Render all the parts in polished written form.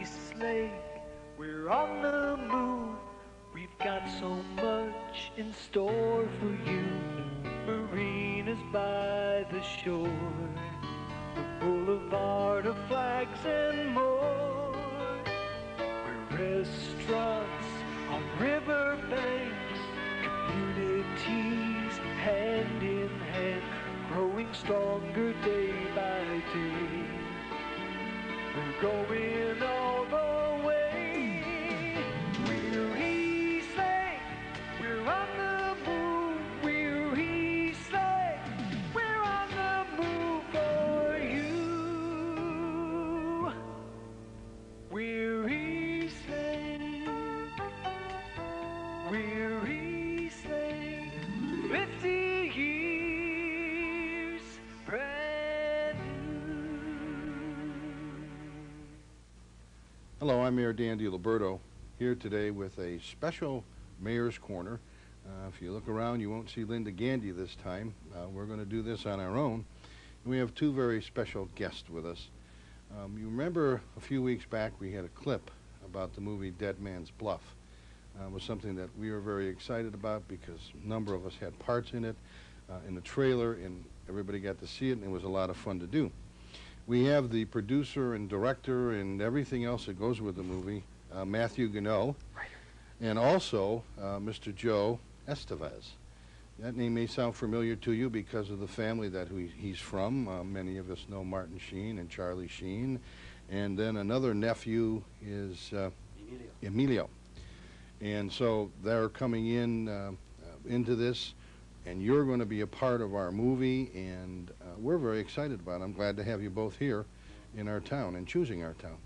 Eastlake, we're on the move. We've got so much in store for you. Marinas by the shore, the boulevard of flags and more. We're restaurants on river banks, communities hand in hand, growing stronger day by day. We're going all the way. We're Eastlake, we're on the move. We're Eastlake, we're on the move for you. We're Eastlake, we're Eastlake, 50 years brand new. Hello, I'm Mayor Dan DiLiberto, here today with a special Mayor's Corner. If you look around, you won't see Linda Gandy this time. We're going to do this on our own. And we have two very special guests with us. You remember a few weeks back we had a clip about the movie Dead Man's Bluff. It was something that we were very excited about because a number of us had parts in it, in the trailer, and everybody got to see it, and it was a lot of fun to do. We have the producer and director and everything else that goes with the movie, Matthew Gunnoe, and also Mr. Joe Estevez. That name may sound familiar to you because of the family that he's from. Many of us know Martin Sheen and Charlie Sheen. And then another nephew is Emilio. And so they're coming in into this, and you're going to be a part of our movie, and we're very excited about it. I'm glad to have you both here in our town and choosing our town.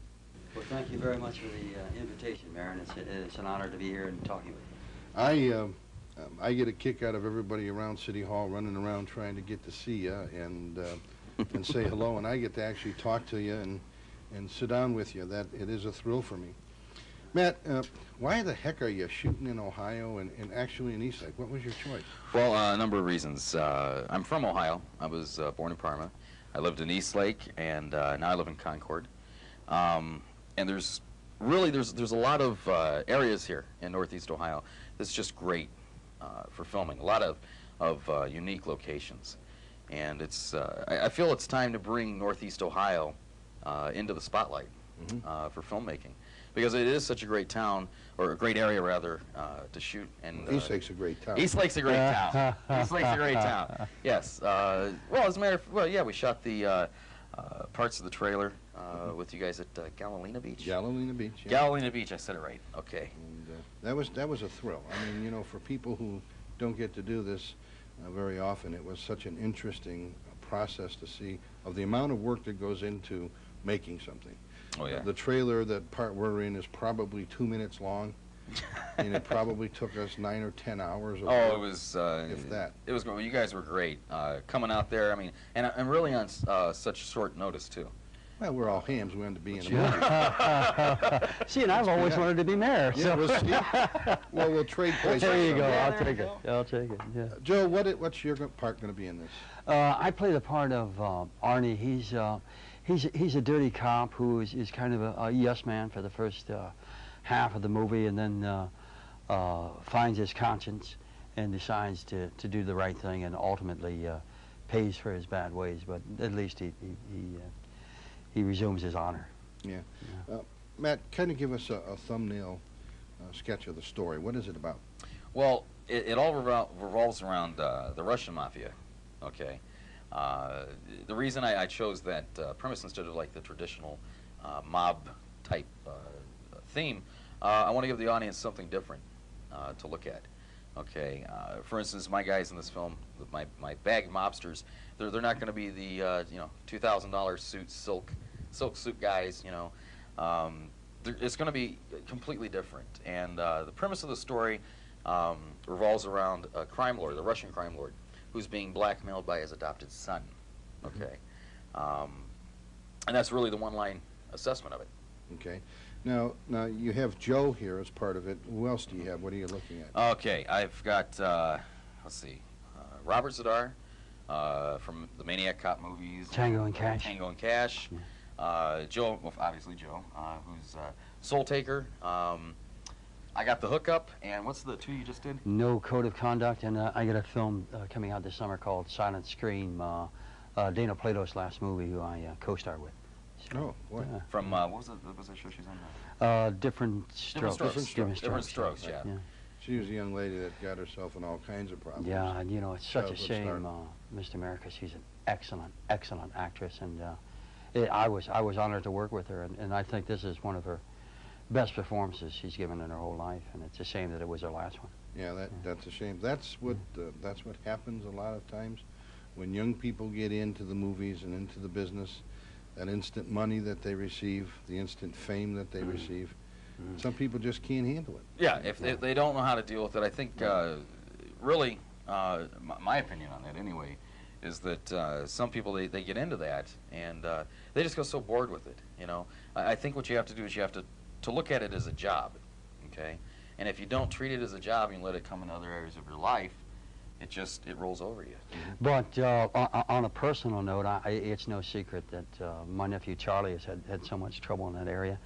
Well, thank you very much for the invitation, Mayor, and it's an honor to be here and talking with you. I get a kick out of everybody around City Hall running around trying to get to see you and say hello, and I get to actually talk to you and sit down with you. That it is a thrill for me. Matt, why the heck are you shooting in Ohio and actually in Eastlake? What was your choice? Well, a number of reasons. I'm from Ohio. I was born in Parma. I lived in Eastlake, and now I live in Concord. And there's a lot of areas here in Northeast Ohio that's just great for filming. A lot of unique locations, and I feel it's time to bring Northeast Ohio into the spotlight for filmmaking, because it is such a great town, or a great area rather, to shoot. And Eastlake's a great town. Eastlake's a great town. Eastlake's a great town. Yes. Well, as a matter of, well, yeah, we shot the parts of the trailer with you guys at Galena Beach. Galena Beach. Yeah. Galena Beach. I said it right. Okay. And that was a thrill. I mean, you know, for people who don't get to do this very often, it was such an interesting process to see of the amount of work that goes into making something. Oh yeah. The trailer, that part we're in, is probably 2 minutes long, and it probably took us 9 or 10 hours. Of Oh, work, it was. if that. It was. You guys were great coming out there. I mean, and really on such short notice too. Well, we're all hams. We wanted to be in a movie. See, and I've always wanted to be mayor. Yeah, So. well, we'll trade places. There you go. Yeah, I'll there take you it. go. I'll take it. Yeah. Joe, what's your part going to be in this? I play the part of Arnie. He's a dirty cop who is kind of a yes man for the first half of the movie, and then finds his conscience and decides to do the right thing, and ultimately pays for his bad ways. But at least he resumes his honor. Yeah. Matt, kind of give us a thumbnail sketch of the story. What is it about? Well, it all revolves around the Russian mafia. Okay. The reason I chose that premise instead of like the traditional mob type theme, I want to give the audience something different to look at. Okay, for instance, my guys in this film, my bag mobsters, they're not going to be the $2,000 suit silk suit guys. It's going to be completely different. And the premise of the story revolves around a crime lord, the Russian crime lord, who's being blackmailed by his adopted son. Okay, and that's really the one-line assessment of it. Okay. Now you have Joe here as part of it. Who else do you have? What are you looking at? Okay, I've got let's see, Robert Zadar from the Maniac Cop movies. Tango and Cash. Tango and Cash. Joe, well, obviously Joe, who's Soul Taker. I got the hookup, and what's the two you just did? No Code of Conduct, and I got a film coming out this summer called Silent Scream. Dana Plato's last movie, who I co-star with. So, Oh, boy. From what was that show she's on? Different Strokes. Different Strokes, yeah. She was a young lady that got herself in all kinds of problems. Yeah, and you know, it's such a Childhood shame, start. Mr. America. She's an excellent actress, and I was honored to work with her, and I think this is one of her best performances she's given in her whole life, and it's a shame that it was her last one. Yeah, that's a shame. That's what happens a lot of times when young people get into the movies and into the business. That instant money that they receive, the instant fame that they receive. Some people just can't handle it. Yeah, if they don't know how to deal with it, I think really, my opinion on that anyway, is that some people, they get into that and they just go so bored with it, you know. I think what you have to do is you have to look at it as a job, okay? And if you don't treat it as a job and you let it come in other areas of your life, it rolls over you. But on a personal note, it's no secret that my nephew Charlie has had so much trouble in that area.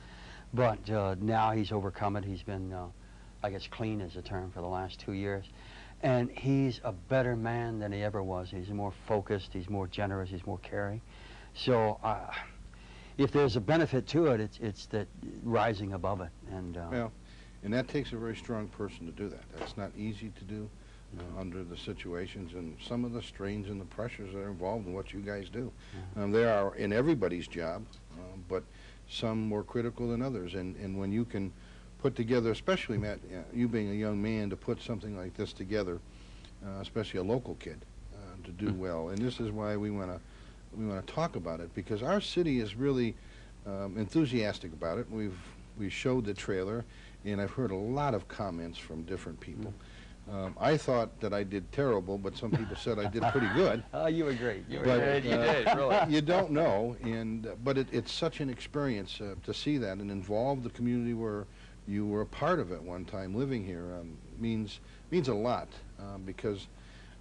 But now he's overcome it. He's been, I guess, clean is the term for the last 2 years. And he's a better man than he ever was. He's more focused, he's more generous, he's more caring. So if there's a benefit to it, it's that rising above it. And Well, and that takes a very strong person to do that. That's not easy to do under the situations and some of the strains and the pressures that are involved in what you guys do. They are in everybody's job, but some more critical than others. And when you can put together, especially Matt, you being a young man, to put something like this together, especially a local kid, to do well. And this is why we want to talk about it, because our city is really enthusiastic about it. We showed the trailer, and I've heard a lot of comments from different people. I thought that I did terrible, but some people said I did pretty good. you were great. You did, really. You don't know, but it's such an experience to see that and involve the community where you were a part of at one time. Living here means a lot, because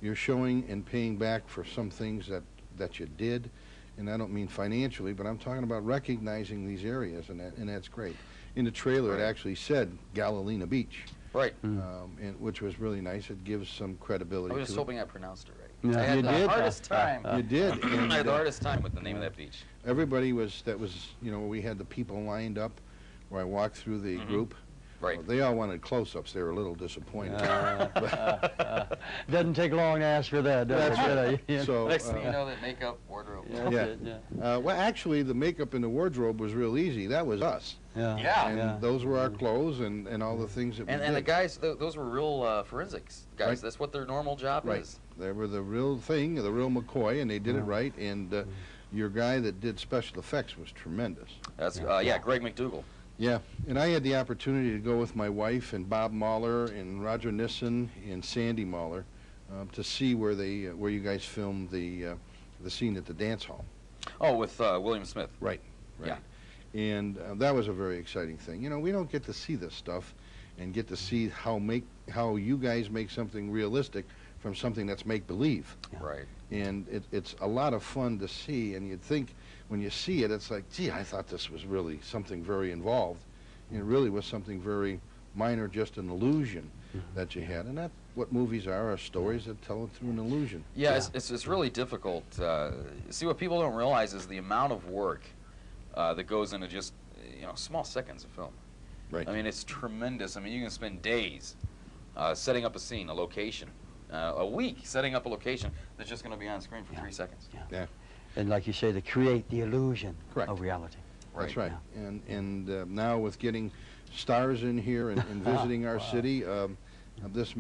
you're showing and paying back for some things that you did, and I don't mean financially, but I'm talking about recognizing these areas, and that's great. In the trailer, it actually said Galilina Beach. Right. Which was really nice. It gives some credibility. I was just to hoping I pronounced it right. Yeah, I had you the did. hardest time. You did. And, I had the hardest time with the name of that beach. everybody was, we had the people lined up where I walked through the group. Right. Well, they all wanted close-ups. They were a little disappointed. Doesn't take long to ask for that, does That's it? right. Yeah. So, Next thing you know, that makeup, wardrobe. Yeah, Yeah. that's it, yeah. well, actually, the makeup and the wardrobe was real easy. That was us. Yeah. Yeah. And those were our clothes and all the things that we And did. the guys, those were real forensics guys. Right. That's what their normal job Right. is. They were the real thing, the real McCoy, and they did it right. And your guy that did special effects was tremendous. That's Greg McDougall. Yeah, and I had the opportunity to go with my wife and Bob Mahler and Roger Nissen and Sandy Mahler to see where you guys filmed the scene at the dance hall. Oh, with William Smith. Right. Yeah. And that was a very exciting thing. You know, we don't get to see this stuff and get to see how you guys make something realistic from something that's make-believe. Yeah. Right. And it's a lot of fun to see, and you'd think when you see it, it's like, gee, I thought this was really something very involved. And it really was something very minor, just an illusion that you had. And that's what movies are stories that tell it through an illusion. Yeah, it's really difficult. See, what people don't realize is the amount of work that goes into just small seconds of film. Right. I mean, it's tremendous. I mean, you can spend days setting up a scene, a location, a week setting up a location that's just going to be on screen for 3 seconds. Yeah. And like you say, to create the illusion Correct. of reality. That's right. Yeah. And now with getting stars in here and visiting our city, this